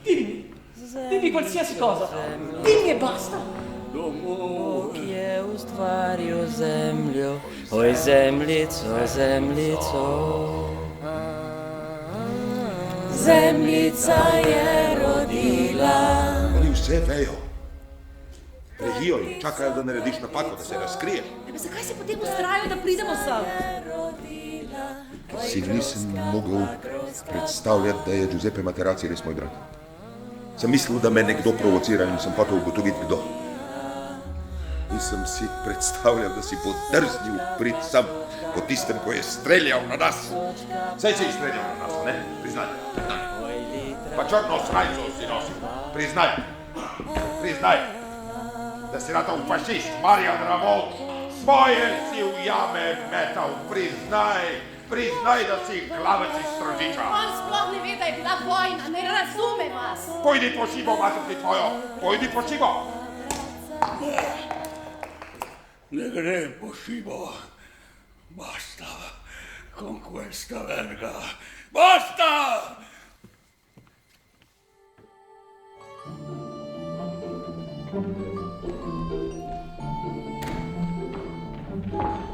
Dimmi qualsiasi cosa. Dimmi e basta. Bog je ustvaril zemljo, oj zemljico, zemljico. Zemljica je rodila. Oni vse vejo. Ležijo in čakajo, da narediš napako, da se razkriješ. Zakaj si potem ustrajal, da pridemo sem? Si nisem mogel predstavljati, da je Giuseppe Materazzi res moj brat. Sem mislil, da me nekdo provocira in sem hotel ugotoviti, kdo. Nisem si predstavljal, da si bo drznil priti sem po tistem, ko je streljal na nas. Saj si streljal na nas, ne? Priznaj. Pa črno srajco si nosil. Priznaj, da si natal fašist Marjan Ramovč. Svoje si v jame metal. Priznaj, da si glavec iz Strožiča. On sploh ne ve, da je bila vojna, ne razume vas. Pojdi po šibo, mater ti tvojo. Pojdi po šibo. Ne gre po šibo. Basta con questa verga. Basta! Thank you.